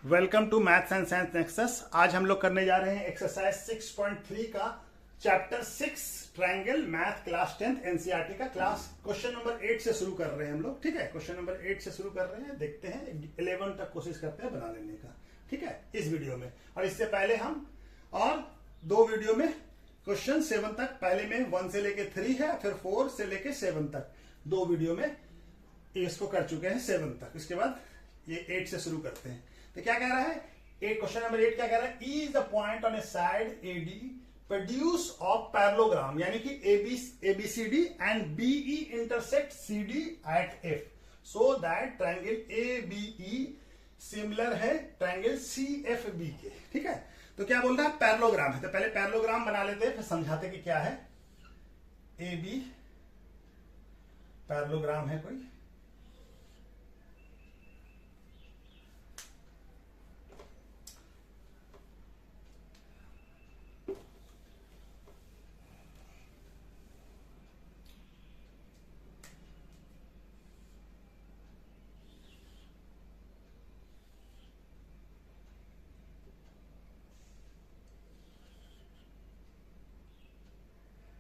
Welcome to maths and science nexus. आज हम लोग करने जा रहे हैं एक्सरसाइज 6.3 का chapter 6 triangle math class 10th NCERT का क्लास क्वेश्चन नंबर 8 से शुरू कर रहे हैं हम लोग। ठीक है, क्वेश्चन नंबर 8 से शुरू कर रहे हैं, देखते हैं 11 तक कोशिश करते हैं बना लेने का। ठीक है, इस वीडियो में। और इससे पहले हम और दो वीडियो में क्वेश्चन 7 तक, पहले में 1 से लेके 3 है, फिर 4 से लेके 7 तक दो वीडियो में इसको कर चुके हैं 7 तक। इसके बाद ये 8 से शुरू करते हैं। तो क्या कह रहा है क्वेश्चन नंबर 8 क्या कह रहा है? E is the point on a side AD produce of parallelogram, यानी कि ABCD and BE intersect CD at F so that triangle ABE similar है ट्रायंगल सीएफबी के। ठीक है, तो क्या बोल रहा है? पैरेललोग्राम है। तो पहले पैरेललोग्राम बना लेते हैं, फिर समझाते कि क्या है। ए बी पैरेललोग्राम है कोई,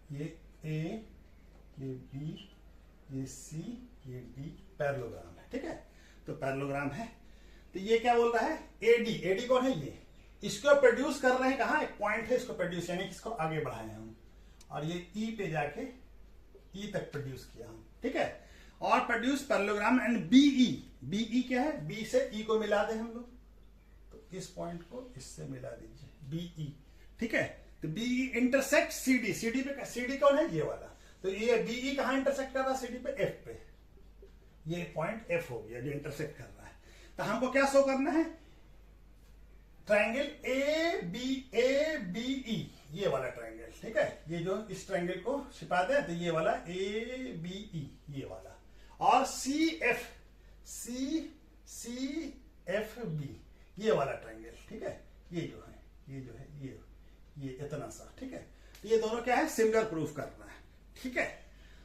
ये ए, ये बी, ये सी, ये डी पैरेललोग्राम है। ठीक है, तो पैरेललोग्राम है। तो ये क्या बोल रहा है? एडी, एडी कौन है? ये इसको प्रोड्यूस कर रहे हैं। कहां? एक पॉइंट है, इसको प्रोड्यूस, यानी इसको आगे बढ़ाए हम, और ये ई पे जाके ई तक प्रोड्यूस किया हम। ठीक है, और produce parallelogram and BE, BE क्या है? बी से ई को मिला दे हम लोग, तो इस पॉइंट को इससे मिला दीजिए, बीई। ठीक है, तो बीई इंटरसेक्ट सीडी, सीडी पे, सीडी कौन है? ये वाला। तो ये बीई कहां इंटरसेक्ट कर रहा है? सीडी पे, एफ पे। ये पॉइंट एफ हो गया जो इंटरसेक्ट कर रहा है। तो हमको क्या शो करना है? ट्रायंगल ए बीई, ये वाला ट्रायंगल। ठीक है, ये जो इस ट्रायंगल को छिपा दे, तो ये वाला ए बीई, ये वाला, और सी एफ बी, ये वाला ट्रायंगल। ठीक है, ये जो है ये इतना सा। ठीक है, तो ये दोनों क्या है? सिमिलर प्रूफ करना है। ठीक है,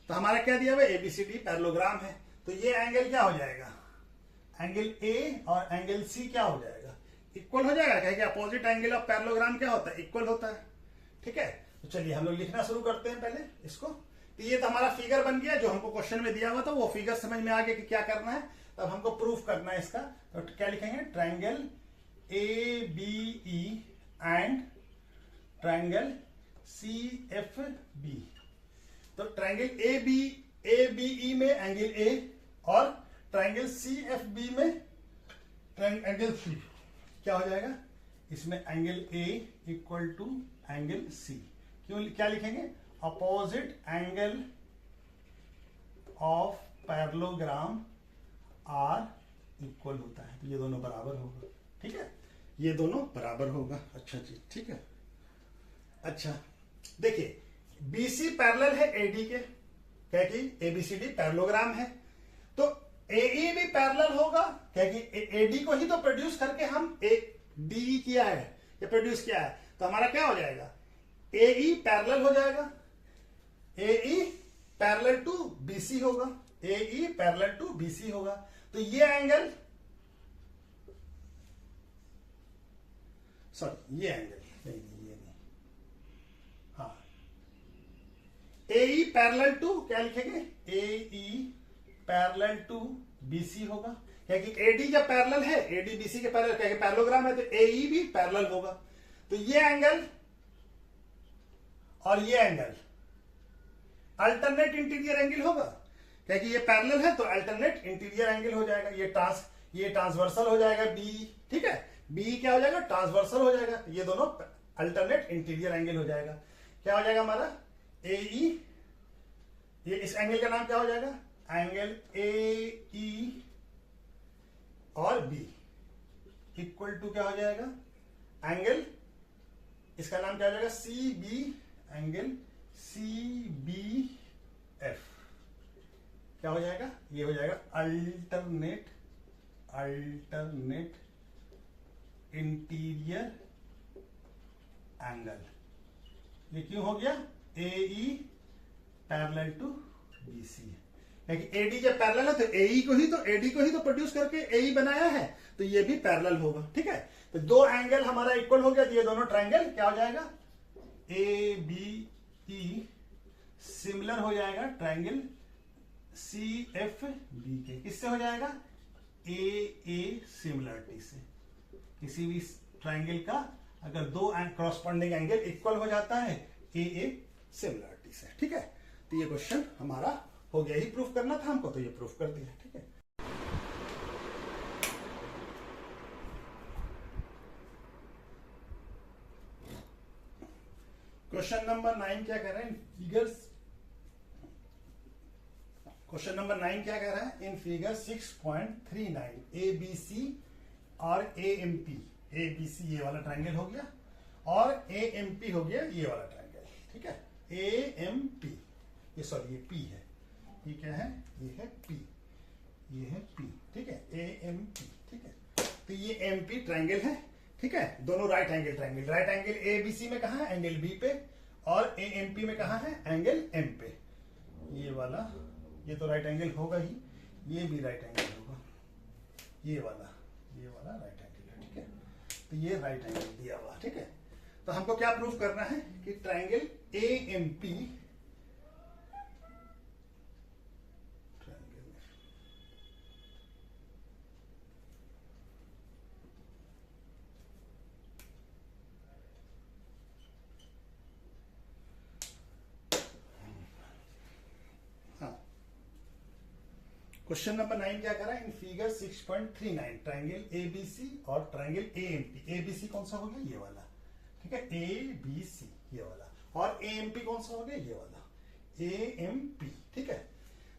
तो हमारा क्या दिया हुआ? एबीसीडी पैरेललोग्राम है। तो ये एंगल क्या हो जाएगा? एंगल ए और एंगल सी क्या हो जाएगा? इक्वल हो जाएगा। क्या अपोजिट एंगल ऑफ पैरेललोग्राम क्या होता है? इक्वल होता है। ठीक है, तो चलिए हम लोग लिखना शुरू करते हैं पहले इसको। तो ये तो हमारा फिगर बन गया जो हमको क्वेश्चन में दिया हुआ था, वो फिगर समझ में आ गया कि क्या करना है। तब हमको प्रूफ करना है इसका। तो क्या लिखेंगे? Triangle A BE and triangle CFB. तो ट्रायंगल ए बीई में एंगल ए, और ट्रायंगल सीएफबी में एंगल सी। क्या हो जाएगा? इसमें angle A equal to angle C. क्यों? क्या लिखेंगे? Opposite angle of parallelogram are equal होता है, तो ये दोनों बराबर होगा। ठीक है, ये दोनों बराबर होगा। अच्छा जी, ठीक है। अच्छा, देखिए बीसी पैरेलल है एडी के, क्या कि एबीसीडी पैरेललोग्राम है, तो एई भी पैरेलल होगा, क्या कि एडी को ही तो प्रोड्यूस करके हम एक डी किया है, ये प्रोड्यूस किया है। तो हमारा क्या हो जाएगा? एई पैरेलल हो जाएगा, एई पैरेलल टू बीसी होगा, एई पैरेलल टू बीसी होगा। तो ये एंगल, सॉरी ये एंगल नहीं, ये नहीं, हाँ, एई पैरेलल टू, क्या लिखेंगे? एई पैरेलल टू बीसी होगा, क्या कि एडी जब पैरेलल है, एडी बीसी के पैरेलल, क्या कि पैरेललोग्राम है, तो एई भी पैरेलल होगा। तो ये एंगल और ये एंगल अल्टरनेट इंटीरियर एंगल होगा, क्या कि ये पैरेलल है तो अल्टरनेट इंटीरियर एंगल हो जाएगा। ये ट्रांसवर्सल हो जाएगा बी। ठीक है, बी क्या हो जाएगा? ट्रांसवर्सल हो जाएगा। ये दोनों अल्टरनेट इंटीरियर एंगल हो जाएगा। क्या हो जाएगा हमारा? एई, ये इस एंगल का नाम क्या हो जाएगा? एंगल एई और बी इक्वल टू क्या हो जाएगा? एंगल, इसका नाम क्या हो जाएगा? C B, angle C B F. क्या हो जाएगा? ये हो जाएगा अल्टरनेट इंटीरियर एंगल। ये क्यों हो गया? एई पैरेलल टू बीसी है, एडी जब पैरेलल है तो एई को ही तो एडी को ही तो प्रोड्यूस करके एई बनाया है, तो ये भी पैरेलल होगा। ठीक है, तो दो एंगल हमारा इक्वल हो गया, तो ये दोनों ट्रायंगल क्या हो जाएगा, ए बी ई सिमिलर हो जाएगा ट्रायंगल सी एफ बी के। किससे हो जाएगा, ए ए सिमिलरिटी से। किसी भी ट्रायंगल का अगर दो करस्पॉन्डिंग एंगल इक्वल हो जाता है ए ए सिमिलरिटी से। ठीक है, तो ये क्वेश्चन हमारा हो गया, ही प्रूफ करना था हमको, तो ये प्रूफ कर दिया। ठीक है, क्वेश्चन नंबर 9 क्या कह रहे हैं, फिगर्स। क्वेश्चन नंबर 9 क्या कह रहा है, in figure 6.39 A B C और A M P. A B C ये वाला ट्रायंगल हो गया और ए एम पी हो गया ये वाला ट्रायंगल। ठीक है, ए एम पी, ये सॉरी ये पी है, ये क्या है, ये है पी, ये है पी। ठीक है, ए एम पी। ठीक है, तो ये एम पी ट्रायंगल है। ठीक है, दोनों right angle triangle. Right angle A B C में कहा है, एंगल बी पे, और ए एम पी में कहा है, एंगल एम पे। ये वाला, ये तो राइट एंगल होगा ही, ये भी राइट एंगल होगा, ये वाला राइट एंगल है। ठीक है, तो ये राइट एंगल दिया हुआ। ठीक है, तो हमको क्या प्रूफ करना है कि triangle A M P question number 9 क्या कर रहा है, इन फिगर 6.39 ट्रायंगल एबीसी और ट्रायंगल एएमपी। एबीसी कौन सा हो गया, ये वाला। ठीक है, एबीसी ये वाला, और एएमपी कौन सा हो गया, ये वाला, एएमपी। ठीक है,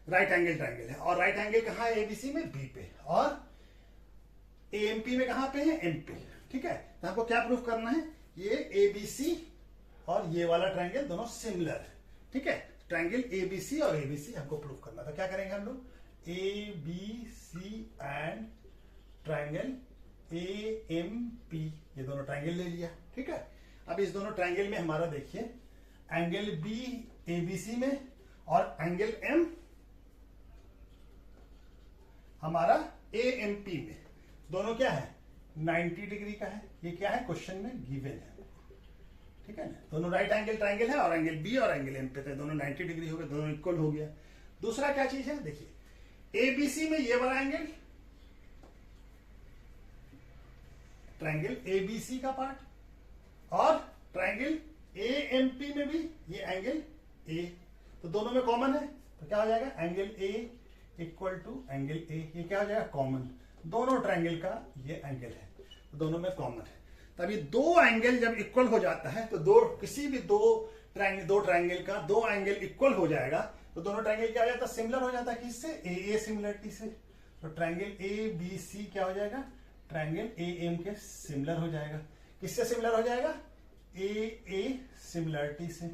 राइट एंगल ट्रायंगल है, और राइट एंगल कहां है, एबीसी में बी पे, और एएमपी में कहां पे है, एम पे। ठीक है, तो हमको क्या प्रूफ करना है, ये एबीसी और ये वाला ट्रायंगल दोनों सिमिलर है। ठीक है, ट्रायंगल एबीसी और एबीसी हमको प्रूफ करना था। क्या करेंगे हम लोग, A B C and triangle A M P, ये दोनों ट्रायंगल ले लिया। ठीक है, अब इस दोनों ट्रायंगल में हमारा देखिए एंगल बी एबीसी में और एंगल एम हमारा ए एम पी में, दोनों क्या है, 90 डिग्री का है। ये क्या है, क्वेश्चन में गिवन है। ठीक है ना, दोनों राइट एंगल ट्रायंगल है, और एंगल बी और एंगल एम पे थे, दोनों 90 डिग्री हो गए, दोनों इक्वल हो गया। दूसरा क्या चीज है, देखिए एबीसी में ये वाला एंगल, ट्रायंगल एबीसी का पार्ट, और ट्रायंगल एएमपी में भी ये एंगल ए, तो दोनों में कॉमन है, तो क्या हो जाएगा, angle A equal to angle A. ये क्या हो जाएगा, कॉमन, दोनों ट्रायंगल का ये एंगल है, तो दोनों में कॉमन है। तभी दो एंगल जब इक्वल हो जाता है, तो किसी भी दो ट्रायंगल का दो एंगल इक्वल हो जाएगा, तो दोनों ट्रायंगल क्या हो जाता है, सिमिलर हो जाता है। किससे, ए ए सिमिलरिटी से। तो ट्रायंगल ए बी सी क्या हो जाएगा, ट्रायंगल ए एम के सिमिलर हो जाएगा। किससे सिमिलर हो जाएगा, ए ए सिमिलरिटी से।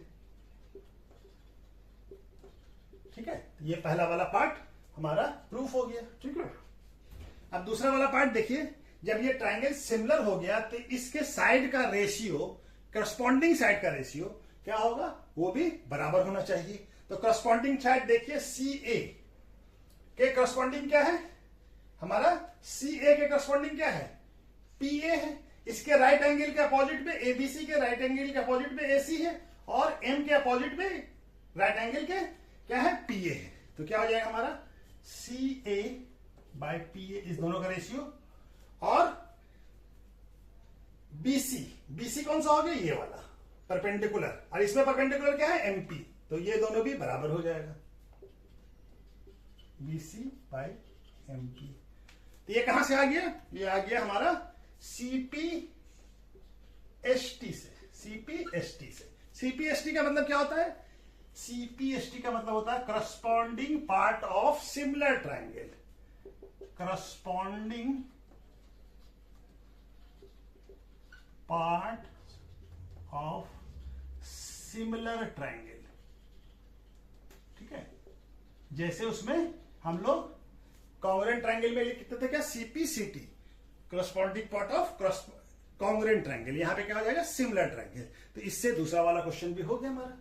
ठीक है, ये पहला वाला पार्ट हमारा प्रूफ हो गया। ठीक है, अब दूसरा वाला पार्ट देखिए, जब ये ट्रायंगल सिमिलर हो गया तो इसके साइड का रेशियो, करस्पॉन्डिंग साइड का रेशियो क्या होगा, वो भी बराबर होना चाहिए। तो करस्पॉन्डिंग साइड देखिए, सी ए के करस्पॉन्डिंग क्या है हमारा, सी ए के करस्पॉन्डिंग क्या है, पी ए है। इसके राइट एंगल के अपोजिट में, एबीसी के राइट एंगल के अपोजिट में एसी है, और एम के अपोजिट में राइट एंगल के क्या है, पी ए है। तो क्या हो जाएगा हमारा, सी ए बाय पी ए, इस दोनों का रेशियो। और बीसी, बीसी कौन सा हो गया, ये वाला परपेंडिकुलर, और इसमें परपेंडिकुलर क्या है, एमपी, तो ये दोनों भी बराबर हो जाएगा, बीसी बाय एमपी। तो ये कहां से आ गया, ये आ गया हमारा सीपी एसटी से। सीपी एसटी से, सीपी एसटी का मतलब क्या होता है, सीपी एसटी का मतलब होता है corresponding part of similar triangle. Corresponding part of similar triangle. ठीक है, जैसे उसमें हम लोग कॉन्ग्रुएंट ट्रायंगल में लिखते थे क्या, CPCT, corresponding part of congruent triangle. यहां पे क्या हो जाएगा, सिमिलर ट्रायंगल। तो इससे दूसरा वाला क्वेश्चन भी हो गया हमारा,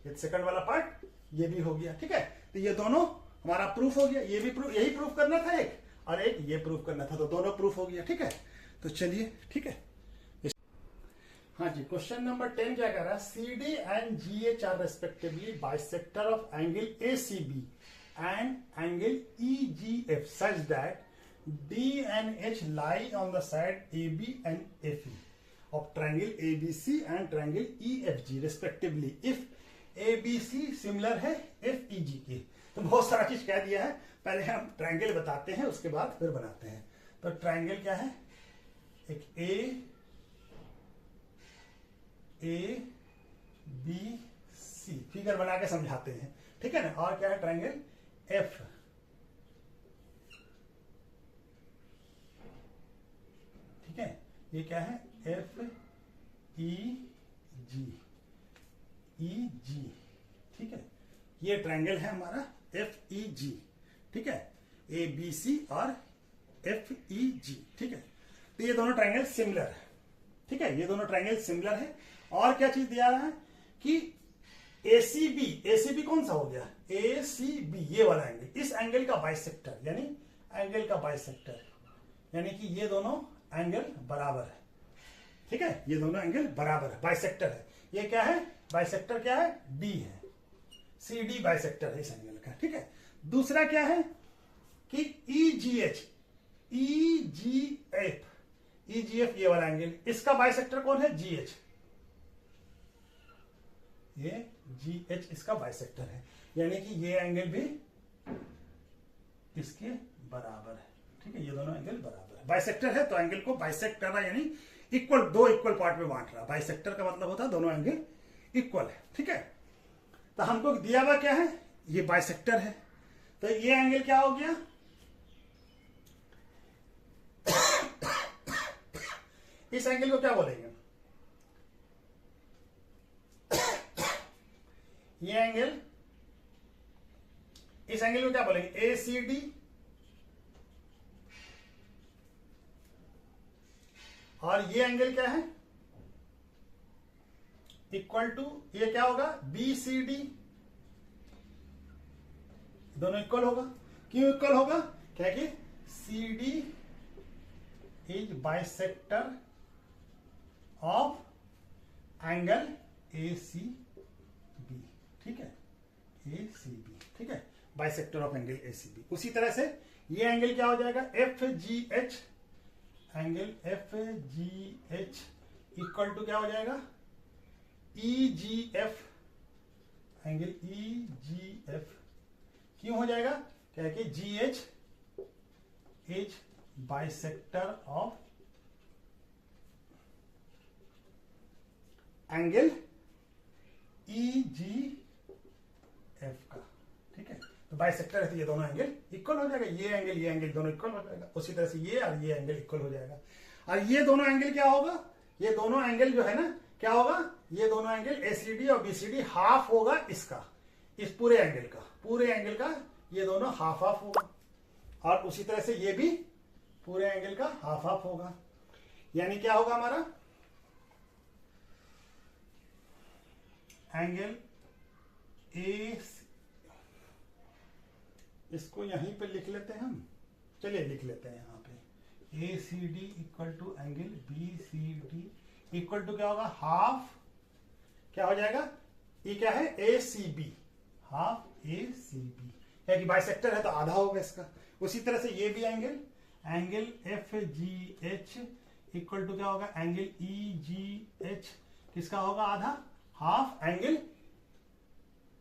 ये सेकंड वाला पार्ट ये भी हो गया। ठीक है, तो ये दोनों हमारा प्रूफ हो गया। ये भी प्रूफ, यही प्रूफ करना था एक, और एक ये प्रूफ करना था, तो दोनों प्रूफ हो गया। ठीक है, तो चलिए ठीक है। हाँ जी, क्वेश्चन नंबर 10 क्या कह रहा है, CD and GH are respectively bisector of angle ACB and angle EGF such that D and H lie on the side AB and FE of triangle ABC and triangle EFG respectively if ABC similar है FEG की। तो बहुत सारा चीज कह दिया है, पहले हम ट्रायंगल बताते हैं, उसके बाद फिर बनाते हैं। तो ट्रायंगल क्या है, एक ABC फिगर बना के समझाते हैं, ठीक है ना। और क्या है ट्रायंगल F, ठीक है, ये क्या है FEG, ठीक है, ये ट्रायंगल है हमारा FEG, ठीक है, ABC और FEG, ठीक है। तो ये दोनों ट्रायंगल सिमिलर है, ठीक है, ये दोनों ट्रायंगल सिमिलर है। और क्या चीज दिया रहा है कि ACB कौन सा हो गया, ACB ये वाला एंगल, इस एंगल का बाइसेक्टर, यानी एंगल का बाइसेक्टर, यानी कि ये दोनों एंगल बराबर है, ठीक है, ये दोनों एंगल बराबर है, बाइसेक्टर है। ये क्या है, बाइसेक्टर क्या है, D है, CD बाइसेक्टर है इस एंगल का, ठीक है। दूसरा क्या है कि EGF ये वाला एंगल, इसका बाइसेक्टर कौन है, GH, ये GH इसका बाइसेक्टर है, यानी कि ये एंगल भी इसके बराबर है, ठीक है, ये दोनों एंगल बराबर है। बाइसेक्टर है तो एंगल को बाइसेक्ट कर रहा है, यानी इक्वल, दो इक्वल पार्ट में बांट रहा है। बाइसेक्टर का मतलब होता है दोनों एंगल इक्वल है, ठीक है। तो हमको दिया हुआ क्या है, ये बाइसेक्टर है, तो ये एंगल क्या हो गया, इस एंगल को क्या बोलेंगे, ये एंगल, इस एंगल को क्या बोलेंगे, ACD, और ये एंगल क्या है, इक्वल टू, ये क्या होगा, BCD, दोनों इक्वल होगा। क्यों इक्वल होगा, क्या कि CD is bisector of angle ACB, ठीक है, ACB, ठीक है, बाइसेक्टर ऑफ एंगल ACB। उसी तरह से ये एंगल क्या हो जाएगा, FGH, angle FGH equal to क्या हो जाएगा, EGF, एंगल EGF। क्यों हो जाएगा, क्या है कि GH is bisector of angle EGF का, ठीक है। तो बाइसेक्टर है तो ये दोनों एंगल इक्वल हो जाएगा, ये एंगल दोनों इक्वल हो जाएगा। उसी तरह से ये और ये एंगल इक्वल हो जाएगा। और ये दोनों एंगल क्या होगा, ये दोनों एंगल जो है ना, क्या होगा, ये दोनों एंगल ACD और BCD हाफ होगा इसका, इस पूरे एंगल का ये दोनों हाफ हाफ होगा। और उसी तरह से ये भी पूरे एंगल का हाफ हाफ होगा, यानी क्या होगा हमारा एंगल ए, इसको यहीं पे लिख लेते हैं हम, चलिए लिख लेते हैं यहाँ पे, ACD equal to angle BCD equal to क्या होगा, हाफ, क्या हो जाएगा, ये क्या है ACB, हाफ ACB, या कि बाइसेक्टर है तो आधा होगा इसका। उसी तरह से ये भी एंगल FGH इक्वल टू क्या होगा, एंगल EGH, किसका होगा आधा, हाफ एंगल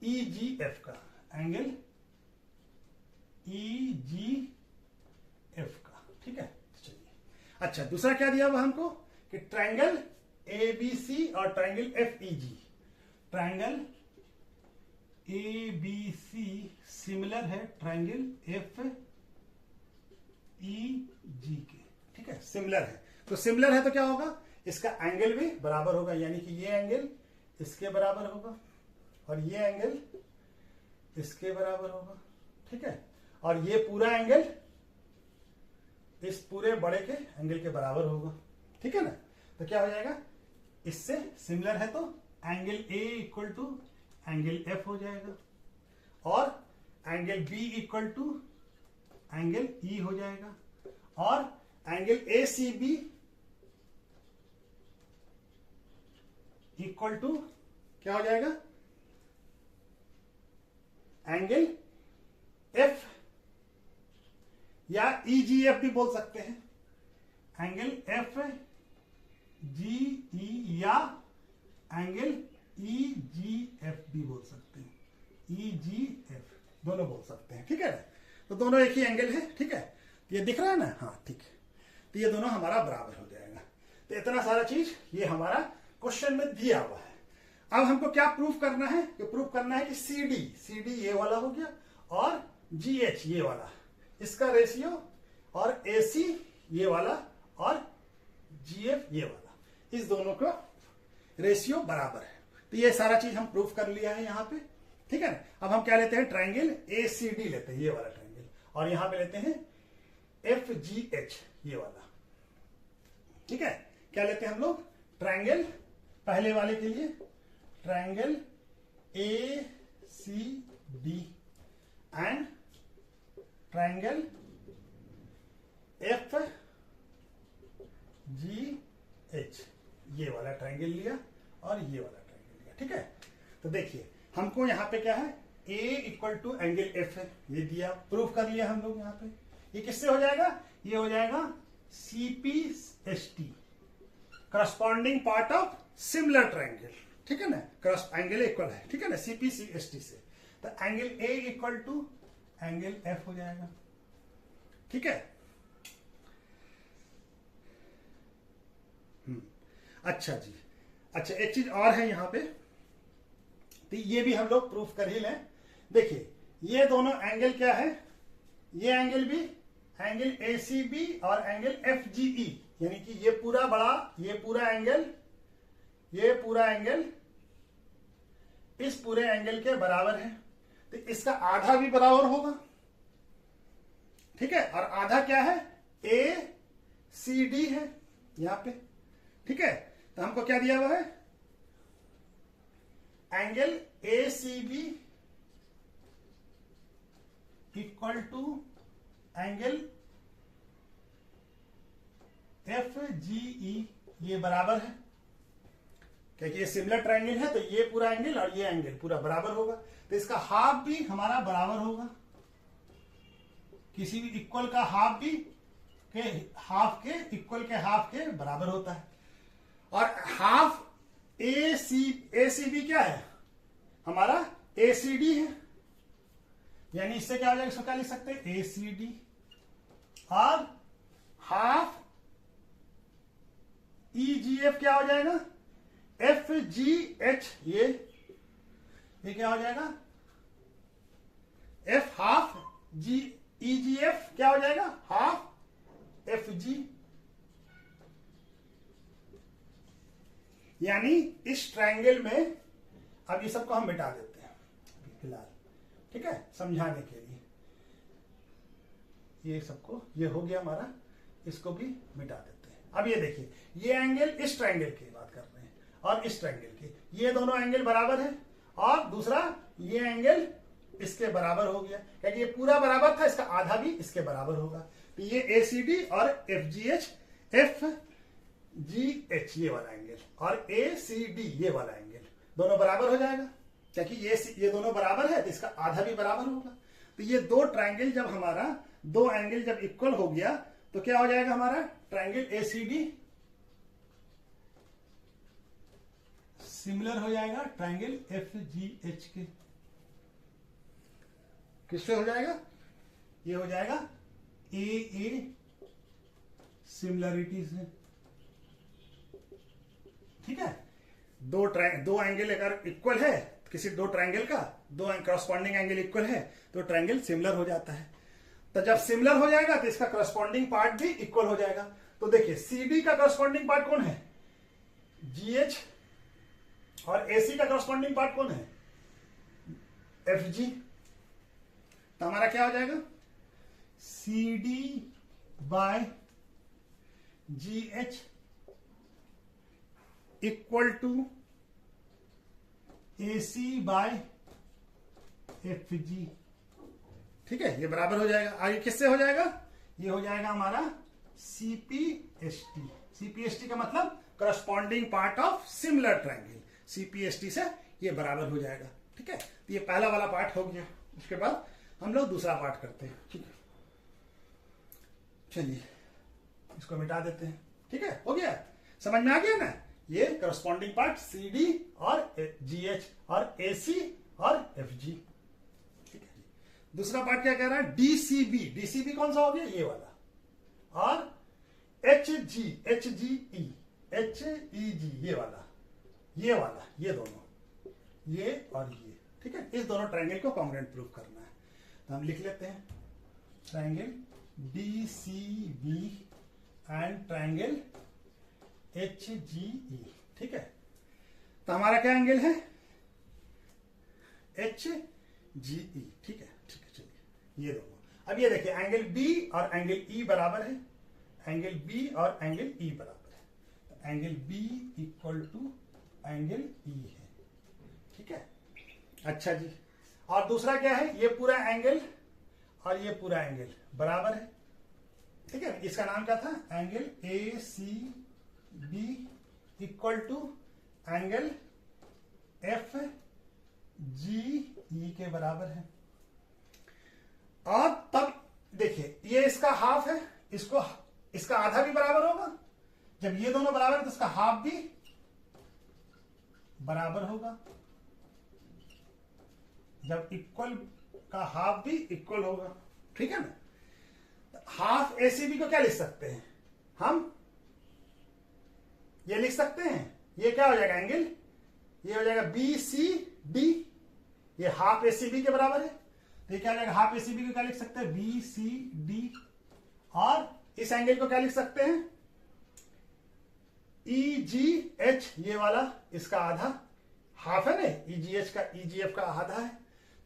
EGF का, एंगल EGF का, ठीक है। चलिए, अच्छा दूसरा क्या दिया हुआ हमको कि ट्रायंगल ABC और triangle FEG, triangle ABC similar है ट्रायंगल FEG के, ठीक है, सिमिलर है। तो सिमिलर है तो क्या होगा, इसका एंगल भी बराबर होगा, यानी कि ये एंगल इसके बराबर होगा और ये एंगल इसके बराबर होगा, ठीक है। और ये पूरा एंगल इस पूरे बड़े के एंगल के बराबर होगा, ठीक है ना। तो क्या हो जाएगा, इससे सिमिलर है तो angle A equal to angle F हो जाएगा, और angle B equal to angle E हो जाएगा, और angle A C B equal to क्या हो जाएगा, एंगल एफ या ई जी एफ भी बोल सकते हैं, एंगल एफ जी ई या एंगल ई जी एफ भी बोल सकते हैं, ई जी एफ दोनों बोल सकते हैं, ठीक है ना। तो दोनों एक ही एंगल है, ठीक है, ये दिख रहा है ना, हाँ ठीक है। तो ये दोनों हमारा बराबर हो जाएगा। तो इतना सारा चीज ये हमारा क्वेश्चन में दिया हुआ है। अब हमको क्या प्रूफ करना है, कि प्रूफ करना है कि सी डी ये वाला हो गया और जी एच ये वाला, इसका रेशियो, और ए सी ये वाला और जी एफ ये वाला, इस दोनों का रेशियो बराबर है। तो ये सारा चीज हम प्रूफ कर लिया है यहाँ पे, ठीक है ना। अब हम क्या लेते हैं, ट्राइंगल ए सी डी लेते हैं, ये वाला ट्राइंगल, और यहां पे लेते हैं एफ जी एच ये वाला, ठीक है। क्या लेते हैं हम लोग, ट्राइंगल पहले वाले के लिए triangle A C D and triangle F G H, ये वाला ट्राइंगल लिया और ये वाला ट्राइंगल लिया, ठीक है। तो देखिए हमको यहाँ पे क्या है, A equal to angle F है, ये दिया, प्रूफ कर लिया हम लोग। यहाँ पे ये किससे हो जाएगा, ये हो जाएगा CPST, corresponding part of similar triangle, ठीक है ना, क्रॉस एंगल इक्वल है, ठीक है ना, CPCST से। तो angle A equal to angle F हो जाएगा, ठीक है। अच्छा जी, अच्छा एक चीज और है यहाँ पे, तो ये भी हम लोग प्रूफ कर ही लें। देखिए ये दोनों एंगल क्या है, ये एंगल भी एंगल ACB और एंगल FGE, यानी कि ये पूरा बड़ा, ये पूरा एंगल, ये पूरा एंगल इस पूरे एंगल के बराबर है, तो इसका आधा भी बराबर होगा, ठीक है। और आधा क्या है, ACD है यहां पे, ठीक है। तो हमको क्या दिया हुआ है, angle ACB equal to angle FGE, ये बराबर है, क्योंकि ये सिमिलर ट्राइंगल है, तो ये पूरा एंगल और ये एंगल पूरा बराबर होगा, तो इसका हाफ भी हमारा बराबर होगा। किसी भी इक्वल का हाफ भी के हाफ के इक्वल के हाफ के बराबर होता है। और हाफ ACB क्या है, हमारा ACD है, यानी इससे क्या हो जाएगा, इसको क्या लिख सकते हैं, ACD, और हाफ EGF क्या हो जाएगा, FGH, ये क्या हो जाएगा, F हाफ G EGF क्या हो जाएगा, हाफ FG। यानी इस ट्रायंगल में, अब ये सबको हम मिटा देते हैं फिलहाल, ठीक है, समझाने के लिए। ये सबको, ये हो गया हमारा, इसको भी मिटा देते हैं। अब ये देखिए, ये एंगल इस ट्रायंगल की बात कर रहे हैं और इस ट्रायंगल की, ये दोनों एंगल बराबर है, और दूसरा ये एंगल इसके बराबर हो गया, क्योंकि ये पूरा बराबर था, इसका आधा भी इसके बराबर होगा। तो ये ACD और FGH, FGH ये वाला एंगल और ACD ये वाला एंगल दोनों बराबर हो जाएगा, क्योंकि ये दोनों बराबर है, तो इसका आधा भी बराबर होगा। तो ये दो ट्रायंगल जब हमारा, दो एंगल जब इक्वल हो गया, तो क्या हो जाएगा, हमारा ट्रायंगल ACD सिमिलर हो जाएगा ट्रायंगल FGH के। किससे हो जाएगा, ये हो जाएगा AA सिमिलरिटी से, ठीक है। दो एंगल अगर इक्वल है, किसी दो ट्रायंगल का दो करस्पॉन्डिंग एंगल इक्वल है, तो ट्रायंगल सिमिलर हो जाता है। तो जब सिमिलर हो जाएगा, तो इसका करस्पॉन्डिंग पार्ट भी इक्वल हो जाएगा। तो देखिए CD का करस्पॉन्डिंग पार्ट कौन है, GH, और AC का करस्पॉन्डिंग पार्ट कौन है, FG। तो हमारा क्या हो जाएगा, CD by GH equal to AC by FG। ठीक है, ये बराबर हो जाएगा। आगे किससे हो जाएगा? ये हो जाएगा हमारा CPST। CPST का मतलब corresponding part of similar triangle. CPST से ये बराबर हो जाएगा। ठीक है, तो ये पहला वाला पार्ट हो गया। उसके बाद हम लोग दूसरा पार्ट करते हैं। ठीक है, चलिए इसको मिटा देते हैं। ठीक है, हो गया, समझ में आ गया ना? ये करस्पॉन्डिंग पार्ट CD और GH और AC और FG। ठीक है, दूसरा पार्ट क्या कह रहा है? DCB। DCB कौन सा हो गया? ये वाला। और HGE ये वाला, ये दोनों, ये और ये। ठीक है, इस दोनों ट्रायंगल को कॉन्ग्रुएंट प्रूव करना है। तो हम लिख लेते हैं triangle DCB and triangle HGE। ठीक है, तो हमारा क्या एंगल है? HGE। ठीक है, चलिए ये दोनों। अब ये देखिए, एंगल B और एंगल E बराबर है। एंगल B और एंगल E बराबर है, तो angle B equal to angle E है। ठीक है, अच्छा जी। और दूसरा क्या है? ये पूरा एंगल और ये पूरा एंगल बराबर है। ठीक है, इसका नाम क्या था? Angle ACB equal to angle FGE के बराबर है। और तब देखिए, ये इसका हाफ है, इसका आधा भी बराबर होगा। जब ये दोनों बराबर है तो इसका हाफ भी बराबर होगा। जब इक्वल का हाफ भी इक्वल होगा। ठीक है ना? हाफ ACB को क्या लिख सकते हैं हम? ये लिख सकते हैं, ये क्या हो जाएगा? एंगल, ये हो जाएगा BCD। ये हाफ ACB के बराबर है, तो ये क्या हो जाएगा? हाफ ACB को क्या लिख सकते हैं? BCD। और इस एंगल को क्या लिख सकते हैं? EGH, ये वाला, इसका आधा, हाफ है ना, EGH का, EGF का आधा है,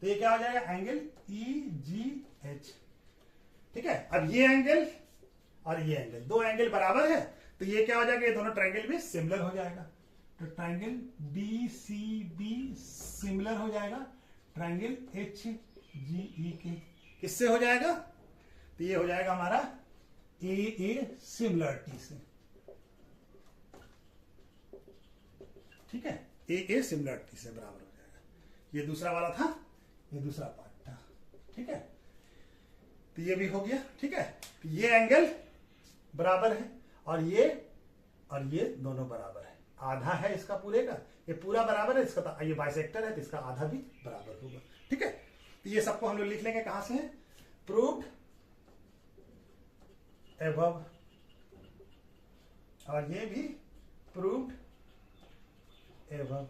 तो ये क्या हो जाएगा? Angle EGH। ठीक है, अब ये एंगल और ये एंगल, दो एंगल बराबर है, तो ये क्या हो जाएगा? ये दोनों ट्रायंगल भी सिमिलर हो जाएगा। तो ट्रायंगल DCB सिमिलर हो जाएगा ट्रायंगल HGE के। किससे हो जाएगा? तो ये हो जाएगा हमारा AA सिमिलरिटी से। ठीक है, AA सिमिलरिटी से बराबर हो जाएगा। ये दूसरा वाला था, ये दूसरा पार्ट था। ठीक है, तो ये भी हो गया। ठीक है, तो ये एंगल बराबर है और ये दोनों बराबर है। आधा है इसका पूरे का, ये पूरा बराबर है इसका, तो ये बाइसेक्टर है तो इसका आधा भी बराबर होगा। ठीक है, तो ये सबको हम लोग लिख लेंगे। कहां से है? प्रूव्ड एबव, और ये भी प्रूव्ड एबव।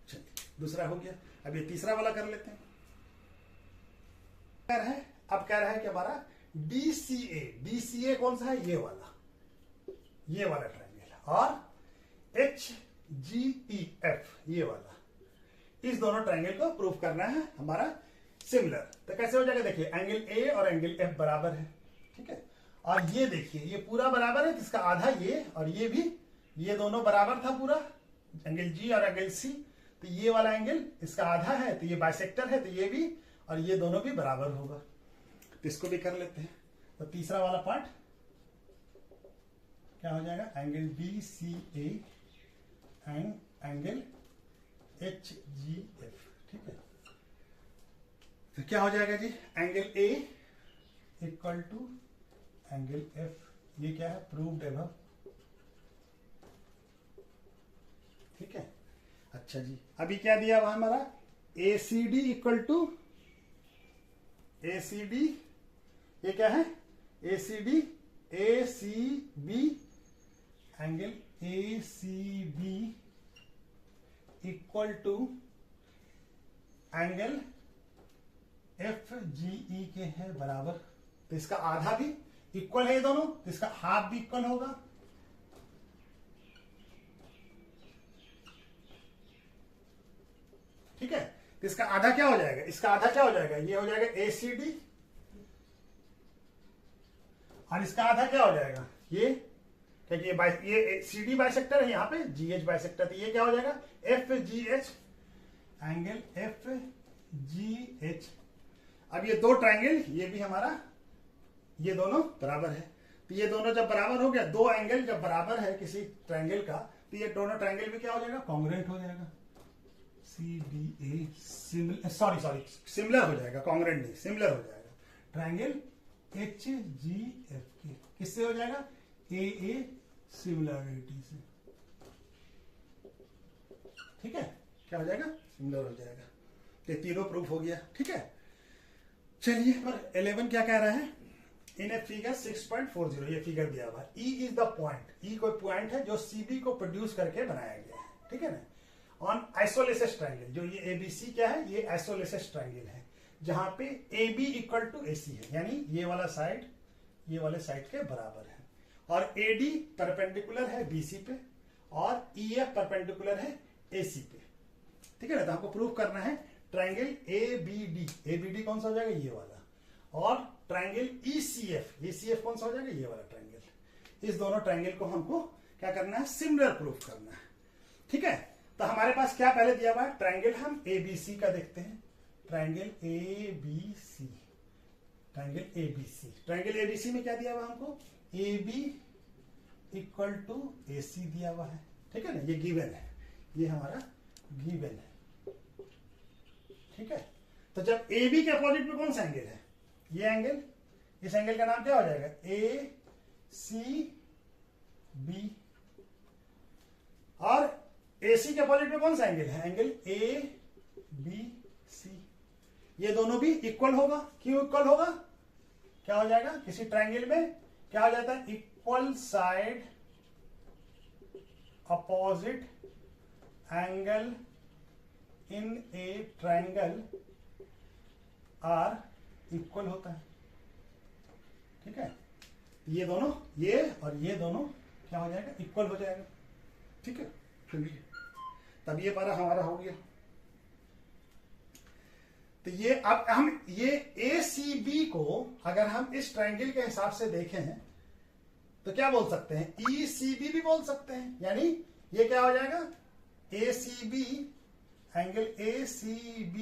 चलिए, दूसरा हो गया। अब ये तीसरा वाला कर लेते हैं। अब कह रहा है कि हमारा DCA कौन सा है? ये वाला ट्रायंगल, और HGEF ये वाला, इस दोनों ट्रायंगल को प्रूव करना है हमारा सिमिलर। तो कैसे हो जाएगा? देखिए, एंगल A और एंगल F बराबर है। ठीक है, और ये देखिए, ये पूरा बराबर है, इसका आधा ये, और ये भी, ये दोनों बराबर था पूरा, एंगल G और एंगल C। तो ये वाला एंगल इसका आधा है, तो ये बाइसेक्टर है, तो ये भी और ये दोनों भी बराबर होगा। तो इसको भी कर लेते हैं। तो तीसरा वाला पार्ट क्या हो जाएगा? Angle BCA and angle HGF। ठीक है, तो क्या हो जाएगा जी? Angle A equal to angle F, ये क्या है? Proved above. ठीक है, अच्छा जी। अभी क्या दिया हुआ हमारा? ACD इक्वल टू ACD, ये क्या है? ACB angle ACB equal to angle FGE के है बराबर। तो इसका आधा भी इक्वल है ये दोनों, तो इसका हाफ भी इक्वल होगा। ठीक है, तो इसका आधा क्या हो जाएगा? इसका आधा क्या हो जाएगा? ये हो जाएगा ACD, और इसका आधा क्या हो जाएगा? ये, क्योंकि ये CD बाइसेक्टर है, यहाँ पे GH बाइसेक्टर, तो ये क्या हो जाएगा? FGH angle G H. अब ये दो ट्रायंगल, ये भी हमारा, ये दोनों बराबर है, तो ये दोनों जब बराबर हो गया, दो एंगल जब बराबर है किसी ट्रायंगल का, तो ये दोनों ट्रायंगल भी क्या हो जाएगा, कॉन्ग्रुएंट हो जाएगा। CDA सिमिलर हो जाएगा, कॉन्ग्रुएंट नहीं, सिमिलर हो जाएगा। ट्रायंगल HGF किससे हो जाएगा, AA सिमिलरिटी से। ठीक है, क्या हो जाएगा, सिमिलर हो जाएगा। तो तीनों प्रूफ हो गया। ठीक है, चलिए पर 11 क्या कह रहा है, इन ए फिगर 6.40, ये फिगर दिया हुआ है। E is the point, E कोई पॉइंट है जो CB को प्रोड्यूस करके बनाया गया है। ठीक है ना, ऑन आइसोलेसिस ट्रायंगल, जो ये ABC क्या है, ये आइसोलेसिस ट्रायंगल है, जहां पे AB इक्वल टू AC है, यानी ये वाला साइड ये वाले साइड के बराबर है, और AD परपेंडिकुलर है BC पे, और EF परपेंडिकुलर है AC पे। ठीक है ना, तो हमको प्रूव करना है ट्रायंगल ABD कौन सा हो जाएगा, ये वाला, और ट्रायंगल ECF कौन सा हो जाएगा, ये वाला ट्रायंगल। इस दोनों ट्रायंगल को हमको क्या करना है, सिमिलर प्रूफ करना है। ठीक है, तो हमारे पास क्या पहले दिया हुआ है, ट्रायंगल हम ABC का देखते हैं, ट्रायंगल ABC, ट्रायंगल ABC में क्या दिया हुआ हमको, AB इक्वल टू AC दिया हुआ है। ठीक है ना, ये गिवन है, ये हमारा गिवन है। ठीक है, तो जब AB के अपोजिट में कौन सा एंगल है, ये एंगल, इस एंगल का नाम क्या हो जाएगा, ACB, और AC के अपोजिट में कौन सा एंगल है, एंगल ABC। ये दोनों भी इक्वल होगा। क्यों इक्वल होगा, क्या हो जाएगा, किसी ट्रायंगल में क्या हो जाता है, equal side opposite angle in a triangle are equal होता है। ठीक है, ये दोनों, ये और ये दोनों क्या हो जाएगा, इक्वल हो जाएगा। ठीक है, चलिए तब ये पारा हमारा हो गया। तो ये अब हम ये ACB को अगर हम इस ट्रायंगल के हिसाब से देखें तो क्या बोल सकते हैं, ECB भी बोल सकते हैं, यानी ये क्या हो जाएगा, ACB, angle ACB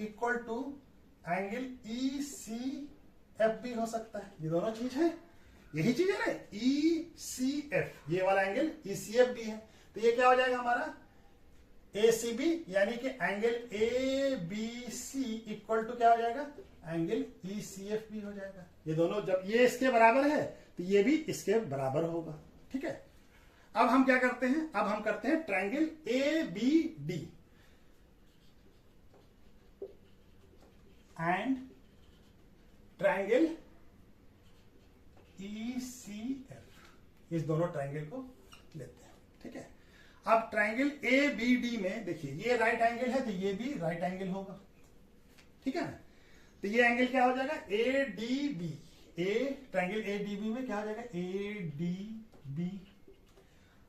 equal to angle ECF भी हो सकता है। ये दोनों चीज है, यही चीज है ना, ECF, ये वाला एंगल ECF भी है। तो ये क्या हो जाएगा हमारा ACB, यानी कि एंगल ABC इक्वल टू क्या हो जाएगा, एंगल ECF भी हो जाएगा। ये दोनों जब ये इसके बराबर है तो ये भी इसके बराबर होगा। ठीक है, अब हम क्या करते हैं, अब हम करते हैं triangle ABD and triangle ECF, इस दोनों ट्रायंगल को लेते हैं। ठीक है, अब ट्रायंगल ABD में देखिए, ये राइट एंगल है तो ये भी राइट एंगल होगा। ठीक है ना, तो ये एंगल क्या हो जाएगा, ADB, ट्रायंगल ADB में क्या हो जाएगा, ADB,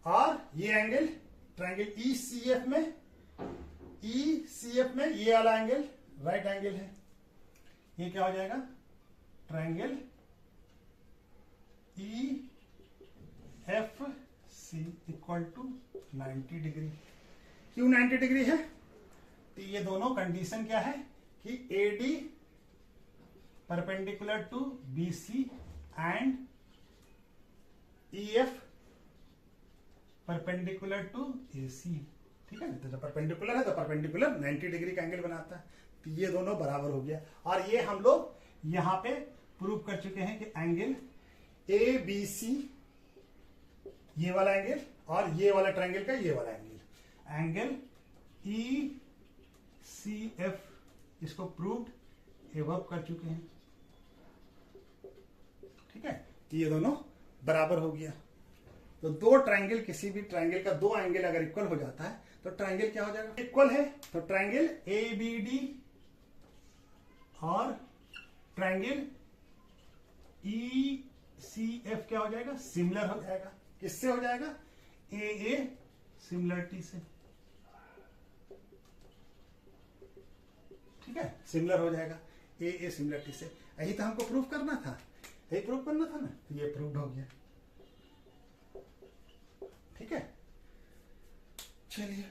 और ये एंगल ट्रायंगल ECF में ये वाला एंगल राइट एंगल है, ये क्या हो जाएगा, triangle EFC equal to 90 degree. क्यों 90 डिग्री है, तो ये दोनों कंडीशन क्या है कि AD perpendicular to BC and EF perpendicular to AC। ठीक है, तो जब परपेंडिकुलर है तो परपेंडिकुलर 90 डिग्री का एंगल बनाता है, तो ये दोनों बराबर हो गया। और ये हम लोग यहां पे प्रूव कर चुके हैं कि एंगल ABC, ये वाला एंगल, और ये वाला ट्रायंगल का ये वाला एंगल ECF, इसको प्रूव्ड एवब कर चुके हैं। ठीक है, ये दोनों बराबर हो गया। तो दो ट्रायंगल, किसी भी ट्रायंगल का दो एंगल अगर इक्वल हो जाता है तो ट्रायंगल क्या हो जाएगा, इक्वल है। तो ट्रायंगल ABD और ट्रायंगल ECF क्या हो जाएगा, सिमिलर हो जाएगा। किससे हो जाएगा, AA सिमिलरिटी से। ठीक है, सिमिलर हो जाएगा AA सिमिलरिटी से। यही तो हमको प्रूफ करना था, यही प्रूफ करना था ना, तो ये प्रूफ हो गया। ठीक है, चलिए।